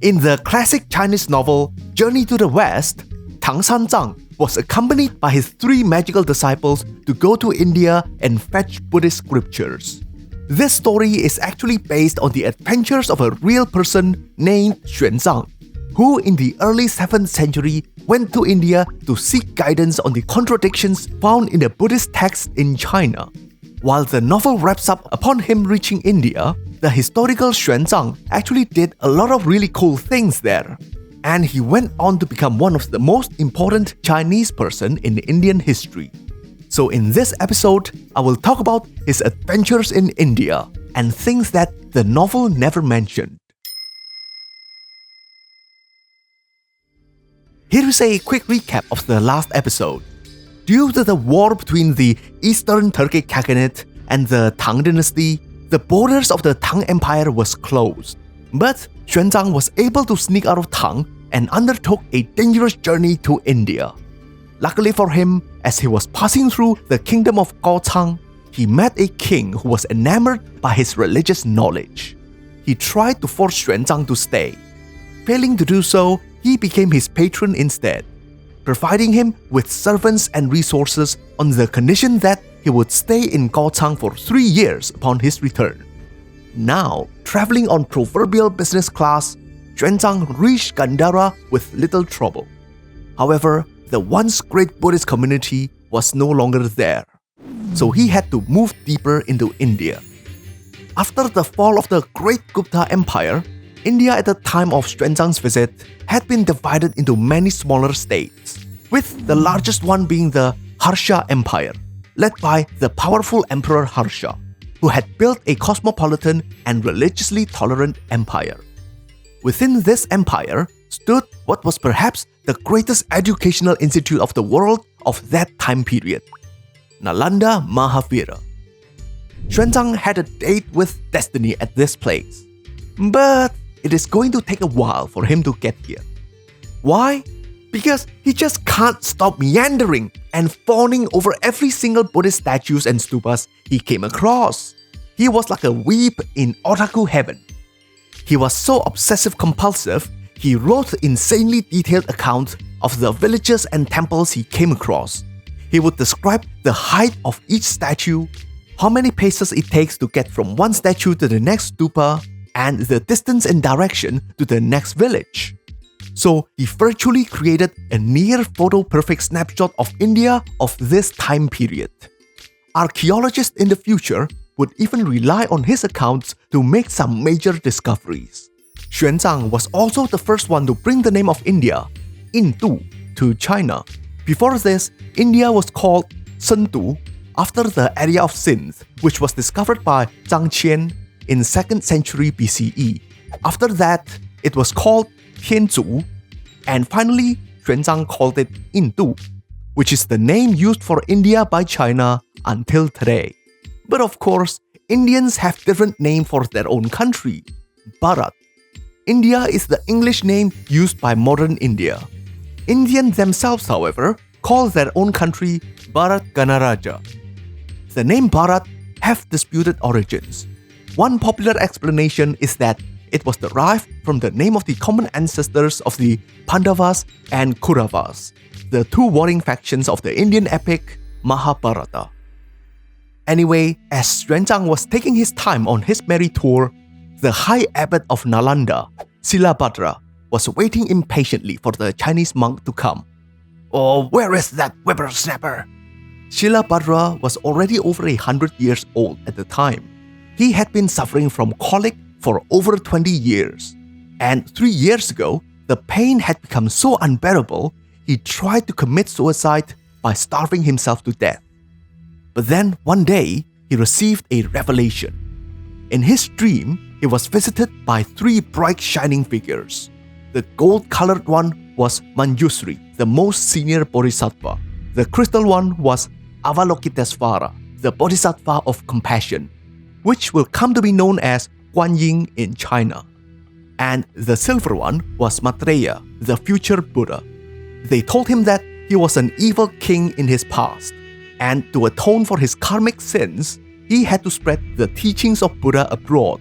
In the classic Chinese novel Journey to the West, Tang Sanzang was accompanied by his 3 magical disciples to go to India and fetch Buddhist scriptures. This story is actually based on the adventures of a real person named Xuanzang, who in the early 7th century went to India to seek guidance on the contradictions found in the Buddhist texts in China. While the novel wraps up upon him reaching India, the historical Xuanzang actually did a lot of really cool things there. And he went on to become one of the most important Chinese person in Indian history. So in this episode, I will talk about his adventures in India and things that the novel never mentioned. Here is a quick recap of the last episode. Due to the war between the Eastern Turkic Khaganate and the Tang Dynasty, the borders of the Tang Empire was closed. But Xuanzang was able to sneak out of Tang and undertook a dangerous journey to India. Luckily for him, as he was passing through the kingdom of Gaochang, he met a king who was enamored by his religious knowledge. He tried to force Xuanzang to stay. Failing to do so, he became his patron instead, providing him with servants and resources on the condition that he would stay in Gaochang for 3 years upon his return. Now, traveling on proverbial business class, Xuanzang reached Gandhara with little trouble. However, the once great Buddhist community was no longer there, so he had to move deeper into India. After the fall of the Great Gupta Empire, India at the time of Xuanzang's visit had been divided into many smaller states, with the largest one being the Harsha Empire, led by the powerful Emperor Harsha, who had built a cosmopolitan and religiously tolerant empire. Within this empire stood what was perhaps the greatest educational institute of the world of that time period, Nalanda Mahavira. Xuanzang had a date with destiny at this place, but it is going to take a while for him to get here. Why? Because he just can't stop meandering and fawning over every single Buddhist statues and stupas he came across. He was like a weeb in otaku heaven. He was so obsessive-compulsive, he wrote insanely detailed accounts of the villages and temples he came across. He would describe the height of each statue, how many paces it takes to get from one statue to the next stupa, and the distance and direction to the next village. So he virtually created a near photo-perfect snapshot of India of this time period. Archaeologists in the future would even rely on his accounts to make some major discoveries. Xuanzang was also the first one to bring the name of India, Indu, to China. Before this, India was called Sendu after the area of Sindh, which was discovered by Zhang Qian in 2nd century BCE. After that, it was called Tianzu, and finally, Xuanzang called it Indu, which is the name used for India by China until today. But of course, Indians have different names for their own country. Bharat. India is the English name used by modern India. Indians themselves, however, call their own country Bharat Ganaraja. The name Bharat have disputed origins. One popular explanation is that it was derived from the name of the common ancestors of the Pandavas and Kauravas, the 2 warring factions of the Indian epic Mahabharata. Anyway, as Xuanzang was taking his time on his merry tour, the High Abbot of Nalanda, Silabhadra, was waiting impatiently for the Chinese monk to come. "Oh, where is that whippersnapper?" Silabhadra was already over 100 years old at the time. He had been suffering from colic for over 20 years. And 3 years ago, the pain had become so unbearable, he tried to commit suicide by starving himself to death. But then one day, he received a revelation. In his dream, he was visited by 3 bright shining figures. The gold-colored one was Manjusri, the most senior bodhisattva. The crystal one was Avalokitesvara, the bodhisattva of compassion, which will come to be known as Guan Yin in China. And the silver one was Maitreya, the future Buddha. They told him that he was an evil king in his past, and to atone for his karmic sins, he had to spread the teachings of Buddha abroad,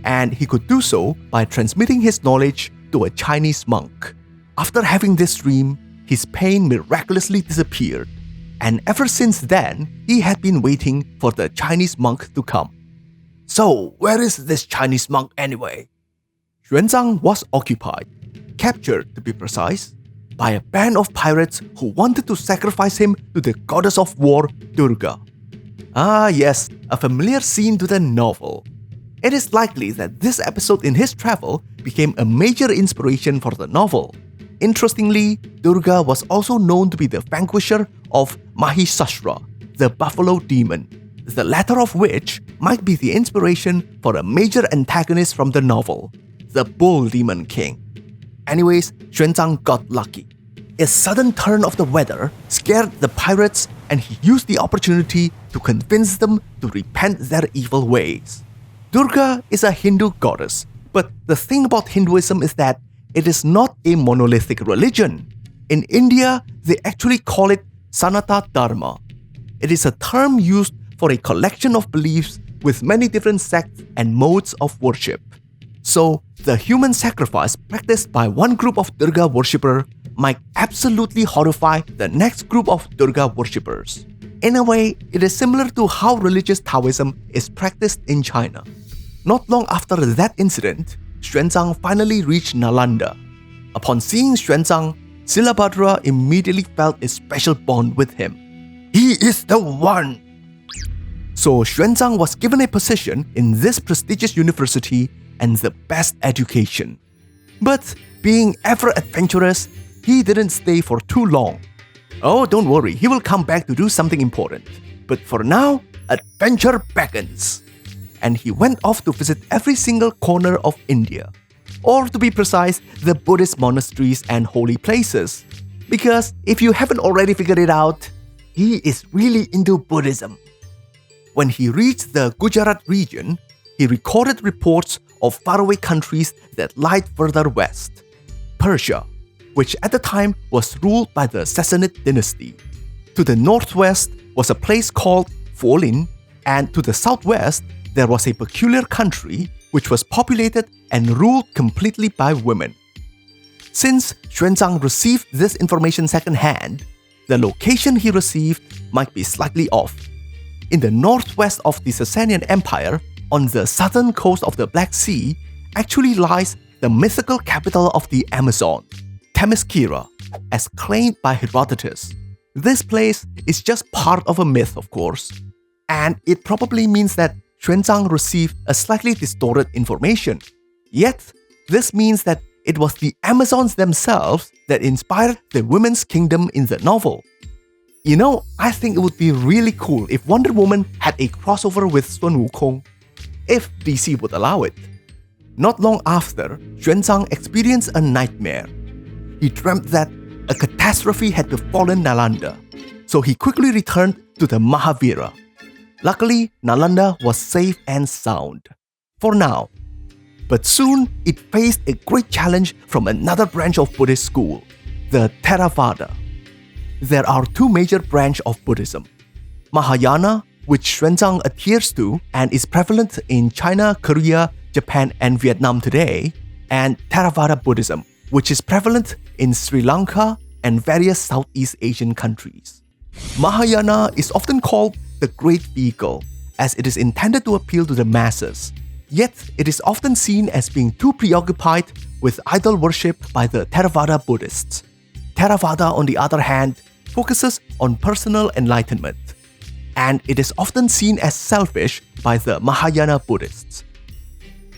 and he could do so by transmitting his knowledge to a Chinese monk. After having this dream, his pain miraculously disappeared, and ever since then, he had been waiting for the Chinese monk to come. So, where is this Chinese monk anyway? Xuanzang was occupied, captured to be precise, by a band of pirates who wanted to sacrifice him to the goddess of war, Durga. Ah yes, a familiar scene to the novel. It is likely that this episode in his travel became a major inspiration for the novel. Interestingly, Durga was also known to be the vanquisher of Mahishasura, the buffalo demon, the latter of which might be the inspiration for a major antagonist from the novel, the Bull Demon King. Anyways, Xuanzang got lucky. A sudden turn of the weather scared the pirates, and he used the opportunity to convince them to repent their evil ways. Durga is a Hindu goddess, but the thing about Hinduism is that it is not a monolithic religion. In India, they actually call it Sanatana Dharma. It is a term used for a collection of beliefs with many different sects and modes of worship. So, the human sacrifice practiced by one group of Durga worshippers might absolutely horrify the next group of Durga worshippers. In a way, it is similar to how religious Taoism is practiced in China. Not long after that incident, Xuanzang finally reached Nalanda. Upon seeing Xuanzang, Silabhadra immediately felt a special bond with him. He is the one! So Xuanzang was given a position in this prestigious university and the best education. But being ever adventurous, he didn't stay for too long. Oh, don't worry, he will come back to do something important. But for now, adventure beckons. And he went off to visit every single corner of India. Or to be precise, the Buddhist monasteries and holy places. Because if you haven't already figured it out, he is really into Buddhism. When he reached the Gujarat region, he recorded reports of faraway countries that lied further west. Persia, which at the time was ruled by the Sassanid dynasty. To the northwest was a place called Folin, and to the southwest there was a peculiar country which was populated and ruled completely by women. Since Xuanzang received this information secondhand, the location he received might be slightly off. In the northwest of the Sasanian Empire, on the southern coast of the Black Sea, actually lies the mythical capital of the Amazon, Themyscira, as claimed by Herodotus. This place is just part of a myth, of course, and it probably means that Xuanzang received a slightly distorted information. Yet, this means that it was the Amazons themselves that inspired the women's kingdom in the novel. You know, I think it would be really cool if Wonder Woman had a crossover with Sun Wukong, if DC would allow it. Not long after, Xuanzang experienced a nightmare. He dreamt that a catastrophe had befallen Nalanda, so he quickly returned to the Mahavira. Luckily, Nalanda was safe and sound. For now. But soon, it faced a great challenge from another branch of Buddhist school, the Theravada. There are two major branches of Buddhism. Mahayana, which Xuanzang adheres to and is prevalent in China, Korea, Japan, and Vietnam today, and Theravada Buddhism, which is prevalent in Sri Lanka and various Southeast Asian countries. Mahayana is often called the Great Vehicle, as it is intended to appeal to the masses. Yet, it is often seen as being too preoccupied with idol worship by the Theravada Buddhists. Theravada, on the other hand, focuses on personal enlightenment, and it is often seen as selfish by the Mahayana Buddhists.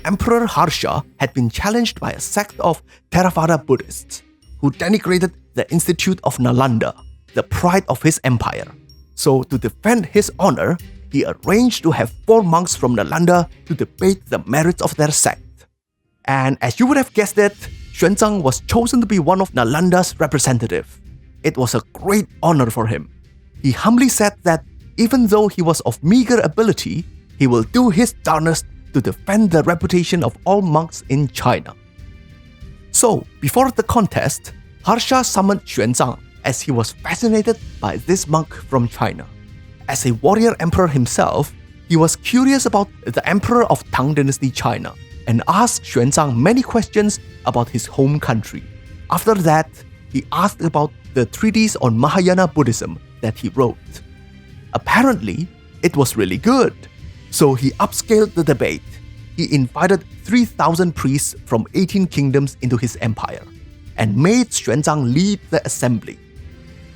Emperor Harsha had been challenged by a sect of Theravada Buddhists who denigrated the Institute of Nalanda, the pride of his empire. So, to defend his honor, he arranged to have 4 monks from Nalanda to debate the merits of their sect. And as you would have guessed it, Xuanzang was chosen to be one of Nalanda's representatives. It was a great honor for him. He humbly said that even though he was of meager ability, he will do his darnest to defend the reputation of all monks in China. So, before the contest, Harsha summoned Xuanzang as he was fascinated by this monk from China. As a warrior emperor himself, he was curious about the emperor of Tang Dynasty China, and asked Xuanzang many questions about his home country. After that, he asked about the treatise on Mahayana Buddhism that he wrote. Apparently, it was really good, so he upscaled the debate. He invited 3,000 priests from 18 kingdoms into his empire and made Xuanzang lead the assembly.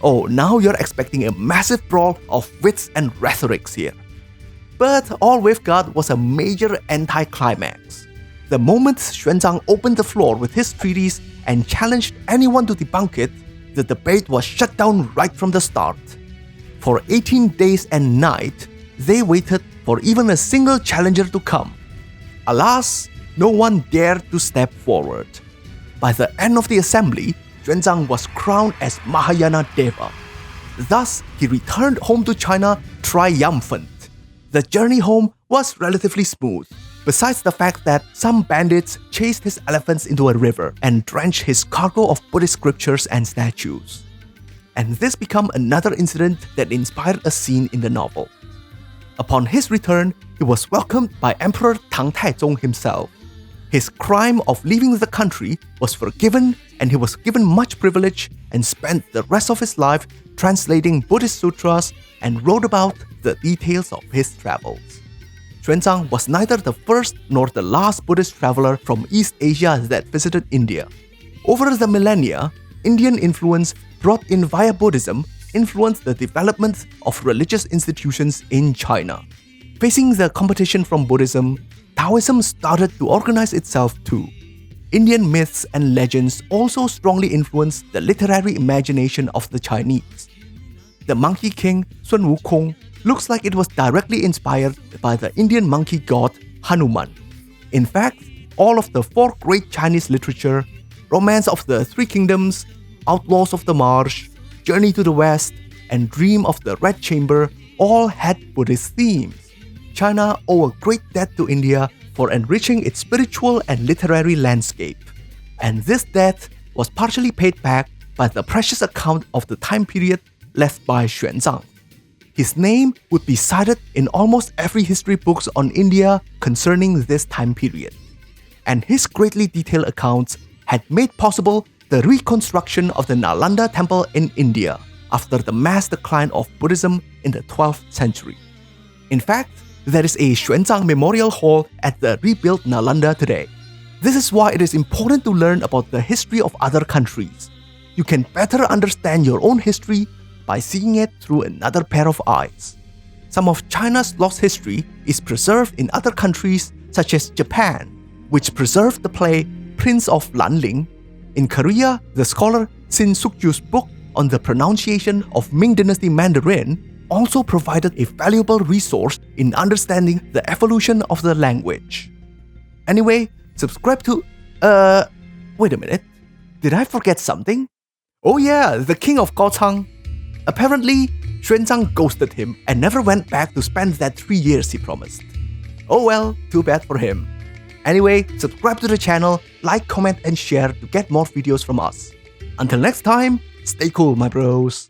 Oh, now you're expecting a massive brawl of wits and rhetorics here. But all we've got was a major anticlimax. The moment Xuanzang opened the floor with his treatise and challenged anyone to debunk it, the debate was shut down right from the start. For 18 days and nights, they waited for even a single challenger to come. Alas, no one dared to step forward. By the end of the assembly, Xuanzang was crowned as Mahayana Deva. Thus, he returned home to China triumphant. The journey home was relatively smooth, besides the fact that some bandits chased his elephants into a river and drenched his cargo of Buddhist scriptures and statues. And this became another incident that inspired a scene in the novel. Upon his return, he was welcomed by Emperor Tang Taizong himself. His crime of leaving the country was forgiven, and he was given much privilege and spent the rest of his life translating Buddhist sutras and wrote about the details of his travels. Xuanzang was neither the first nor the last Buddhist traveler from East Asia that visited India. Over the millennia, Indian influence brought in via Buddhism influenced the development of religious institutions in China. Facing the competition from Buddhism, Taoism started to organize itself too. Indian myths and legends also strongly influenced the literary imagination of the Chinese. The Monkey King Sun Wukong looks like it was directly inspired by the Indian monkey god Hanuman. In fact, all of the four great Chinese literature, Romance of the Three Kingdoms, Outlaws of the Marsh, Journey to the West, and Dream of the Red Chamber all had Buddhist themes. China owed a great debt to India for enriching its spiritual and literary landscape. And this debt was partially paid back by the precious account of the time period left by Xuanzang. His name would be cited in almost every history books on India concerning this time period. And his greatly detailed accounts had made possible the reconstruction of the Nalanda temple in India after the mass decline of Buddhism in the 12th century. In fact, there is a Xuanzang Memorial Hall at the rebuilt Nalanda today. This is why it is important to learn about the history of other countries. You can better understand your own history by seeing it through another pair of eyes. Some of China's lost history is preserved in other countries such as Japan, which preserved the play Prince of Lanling. In Korea, the scholar Sin Suk-ju's book on the pronunciation of Ming Dynasty Mandarin also provided a valuable resource in understanding the evolution of the language. Anyway, subscribe to... wait a minute. Did I forget something? Oh yeah, the king of Gaochang. Apparently, Xuanzang ghosted him and never went back to spend that 3 years he promised. Oh well, too bad for him. Anyway, subscribe to the channel, like, comment, and share to get more videos from us. Until next time, stay cool, my bros.